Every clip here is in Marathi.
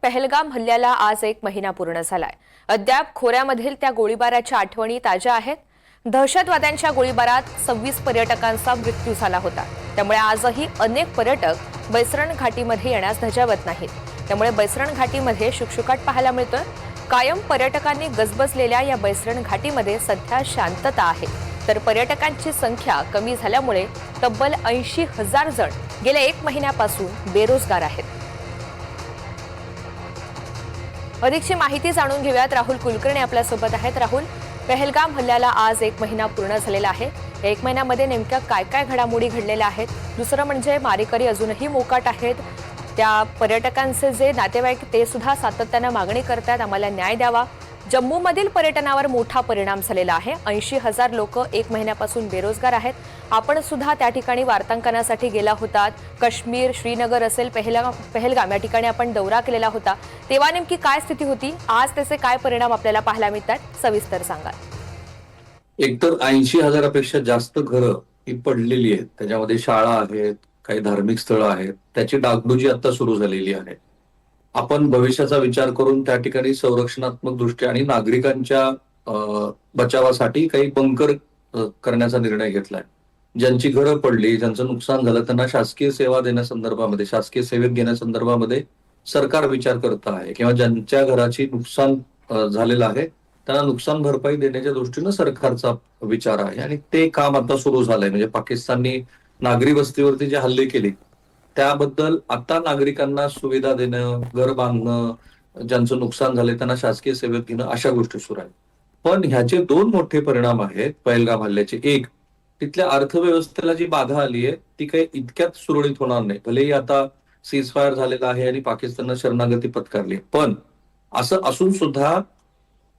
पहलगाम हल्ल्याला आज 1 महिना पूर्ण झालाय। अद्याप खोऱ्यामधील त्या गोळीबाराच्या आठवणी ताज्या आहेत। दहशतवाद्यांच्या गोळीबारात 26 पर्यटकांचा मृत्यू झाला होता। त्यामुळे आजही अनेक पर्यटक बैसरण घाटीमध्ये येण्यास धजावत नाहीत। त्यामुळे बैसरण घाटीमध्ये शुकशुकाट पाहायला मिळतोय। कायम पर्यटकांनी गजबजलेल्या या बैसरण घाटीमध्ये सध्या शांतता आहे। तर पर्यटकांची संख्या कमी झाल्यामुळे तब्बल 80,000 जण गेल्या 1 महिन्यापासून बेरोजगार आहेत। अधिकची माहिती जाणून घेऊयात। राहुल कुलकर्णी आपल्या सोबत आहेत। राहुल, पहलगाम हल्ल्याला आज 1 महिना पूर्ण झालेला आहे। या 1 महिन्यामध्ये नेमक्या काय काय घडामोडी घडलेल्या आहेत? दुसरं म्हणजे मारेकरी अजूनही मोकाट आहेत। त्या पर्यटकांचे जे नातेवाईक ते सुद्धा सातत्याने मागणी करतात, आम्हाला न्याय द्यावा। जम्मूमधील पर्यटनावर मोठा परिणाम झालेला आहे। 80,000 लोक 1 महिन्यापासून बेरोजगार आहेत। आपण सुद्धा त्या ठिकाणी वार्तांकनासाठी गेला होतात। काश्मीर, श्रीनगर असेल, पहलगाम या ठिकाणी आपण दौरा केलेला होता। तेव्हा नेमकी काय स्थिती होती? आज त्याचे काय परिणाम आपल्याला पाहायला मिळतात? सविस्तर सांगा। एकतर 80,000पेक्षा जास्त घरं ही पडलेली आहेत। त्याच्यामध्ये शाळा आहेत, काही धार्मिक स्थळं आहेत। त्याची डागडुजी आता सुरू झालेली आहे। आपण भविष्याचा विचार करून त्या ठिकाणी संरक्षणात्मक दृष्ट्या आणि नागरिकांच्या बचावासाठी काही बंकर करण्याचा निर्णय घेतलाय। ज्यांची घरं पडली, ज्यांचं नुकसान झालं, त्यांना शासकीय सेवा देण्यासंदर्भामध्ये, शासकीय सेवेत घेण्यासंदर्भामध्ये सरकार विचार करत आहे, किंवा ज्यांच्या घराची नुकसान झालेलं आहे त्यांना नुकसान भरपाई देण्याच्या दृष्टीनं सरकारचा विचार आहे। आणि ते काम आता सुरू झालंय। म्हणजे पाकिस्ताननी नागरी वस्तीवरती जे हल्ले केले त्याबद्दल आता नागरिकांना सुविधा देणं, घर बांधणं, ज्यांचं नुकसान झालंय त्यांना शासकीय सेवेत घेणं, अशा गोष्टी सुरू आहेत। पण ह्याचे 2 मोठे परिणाम आहेत पहलगाम हल्ल्याचे। एक, तिथल्या अर्थव्यवस्थेला जी बाधा आली आहे ती काही इतक्यात सुरळीत होणार नाही। भलेही आता सीज फायर झालेला आहे आणि पाकिस्ताननं शरणागती पत्करली, पण असं असून सुद्धा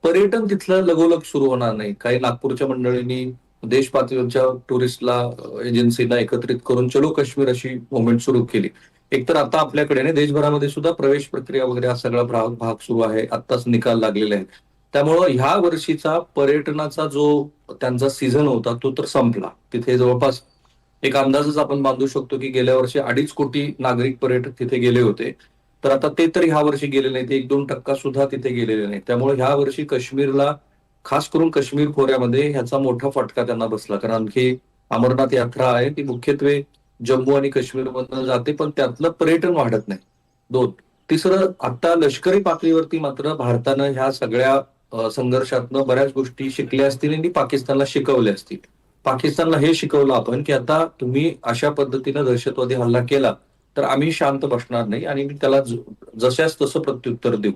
पर्यटन तिथलं लगोलग सुरू होणार नाही। काही नागपूरच्या मंडळींनी देश पातळीवरच्या टुरिस्टला, एजन्सीला एकत्रित करून चलो काश्मीर अशी मुवमेंट सुरू केली। एकतर आता आपल्याकडे देशभरामध्ये सुद्धा प्रवेश प्रक्रिया वगैरे हा सगळा भाग सुरू आहे। आत्ताच निकाल लागलेले आहेत। त्यामुळं ह्या वर्षीचा पर्यटनाचा जो त्यांचा सीझन होता तो तर संपला। तिथे जवळपास एक अंदाजच आपण बांधू शकतो की गेल्या वर्षी 2.5 कोटी नागरिक पर्यटक तिथे गेले होते। तर आता ते तर ह्या वर्षी गेले नाही, ते 1-2% सुद्धा तिथे गेलेले नाही। त्यामुळे ह्या वर्षी काश्मीरला, खास करून काश्मीर खोऱ्यामध्ये ह्याचा मोठा फटका त्यांना बसला। कारण आणखी अमरनाथ यात्रा आहे ती मुख्यत्वे जम्मू आणि काश्मीरमधून जाते, पण त्यातलं पर्यटन वाढत नाही। 2, तिसरं, आता लष्करी पातळीवरती मात्र भारतानं ह्या सगळ्या संघर्षातनं बऱ्याच गोष्टी शिकल्या असतील आणि पाकिस्तानला शिकवल्या असतील। पाकिस्तानला हे शिकवलं आपण की आता तुम्ही अशा पद्धतीनं दहशतवादी हल्ला केला तर आम्ही शांत बसणार नाही आणि त्याला जशास तसं प्रत्युत्तर देऊ।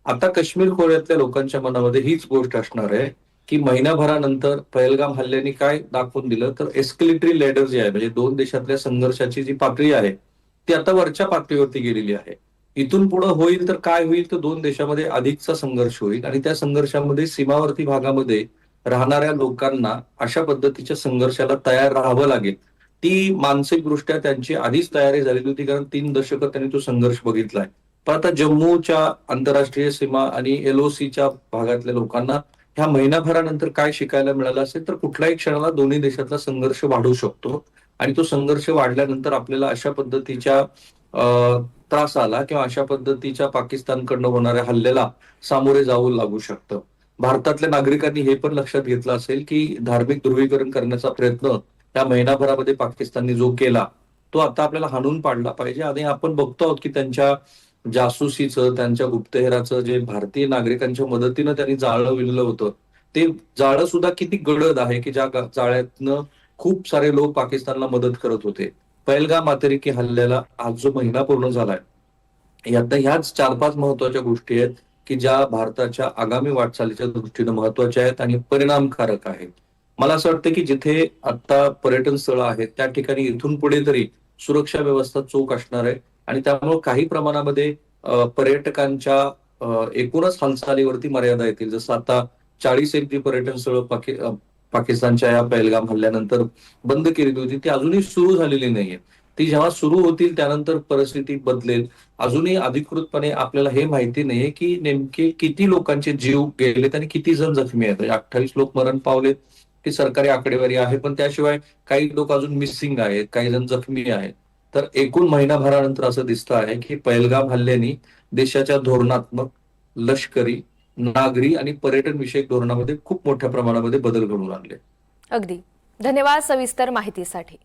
आता काश्मीर खोऱ्यातल्या लोकांच्या मनामध्ये हीच गोष्ट असणार आहे की महिनाभरानंतर पहलगाम हल्ल्याने काय दाखवून दिलं, तर एस्केलेटरी लॅडर जे आहे, म्हणजे 2 देशातल्या संघर्षाची जी पातळी आहे ती आता वरच्या पातळीवरती गेलेली आहे। इथून पुढे होईल तर काय होईल, तर 2 देशामध्ये अधिकचा संघर्ष होईल आणि त्या संघर्षामध्ये सीमावर्ती भागामध्ये राहणाऱ्या लोकांना अशा पद्धतीच्या संघर्षाला तयार राहावं लागेल। ती मानसिकदृष्ट्या त्यांची आधीच तयारी झालेली होती, कारण 3 दशकं त्यांनी तो संघर्ष बघितलाय। पण आता जम्मूच्या आंतरराष्ट्रीय सीमा आणि LOCच्या भागातल्या लोकांना ह्या महिनाभरानंतर काय शिकायला मिळालं असेल, तर कुठल्याही क्षणाला दोन्ही देशातला संघर्ष वाढू शकतो आणि तो संघर्ष वाढल्यानंतर आपल्याला अशा पद्धतीच्या त्रासाला किंवा अशा पद्धतीच्या पाकिस्तानकडनं होणाऱ्या हल्ल्याला सामोरे जावं लागू शकतं। भारतातल्या नागरिकांनी हे पण लक्षात घेतलं असेल की धार्मिक ध्रुवीकरण करण्याचा प्रयत्न त्या महिनाभरामध्ये पाकिस्तानने जो केला तो आता आपल्याला हाणून पाडला पाहिजे। आणि आपण बघतो आहोत की त्यांच्या जासूसीचं, त्यांच्या गुप्तहेराचं जे भारतीय नागरिकांच्या मदतीनं त्यांनी जाळं विणलं होतं, ते जाळं सुद्धा किती गडद आहे की ज्या जाळ्यातनं खूप सारे लोक पाकिस्तानला मदत करत होते। पहलगाम अतिरेकी हल्ल्याला आज जो महिना पूर्ण झालाय, यात ह्याच 4-5 महत्वाच्या गोष्टी आहेत की ज्या भारताच्या आगामी वाटचालीच्या दृष्टीनं महत्वाच्या आहेत आणि परिणामकारक आहेत। मला असं वाटतं की जिथे आता पर्यटन स्थळं आहेत त्या ठिकाणी इथून पुढे तरी सुरक्षा व्यवस्था चोख असणार आहे आणि त्यामुळे काही प्रमाणामध्ये पर्यटकांच्या एकूणच हालचालीवरती मर्यादा येतील। जसं आता 40 एक जी पर्यटन स्थळं पाकिस्तानच्या या पहलगाम हल्ल्यानंतर बंद केलेली होती, ती अजूनही सुरू झालेली नाहीये। ती जेव्हा सुरू होतील त्यानंतर परिस्थिती बदलेल। अजूनही अधिकृतपणे आपल्याला हे माहिती नाहीये की नेमके किती लोकांचे जीव गेलेत आणि किती जण जखमी आहेत। 28 लोक मरण पावलेत ही सरकारी आकडेवारी आहे, पण त्याशिवाय काही लोक अजून मिसिंग आहेत, काही जण जखमी आहेत। तर एकूण महिनाभरानंतर असं दिसतं आहे की पहलगाम हल्ल्याने देशाच्या धोरणात्मक, लष्करी, नागरी आणि पर्यटन विषयक धोरणामध्ये खूप मोठ्या प्रमाणामध्ये बदल घडवून आणले. अगदी. धन्यवाद सविस्तर माहितीसाठी.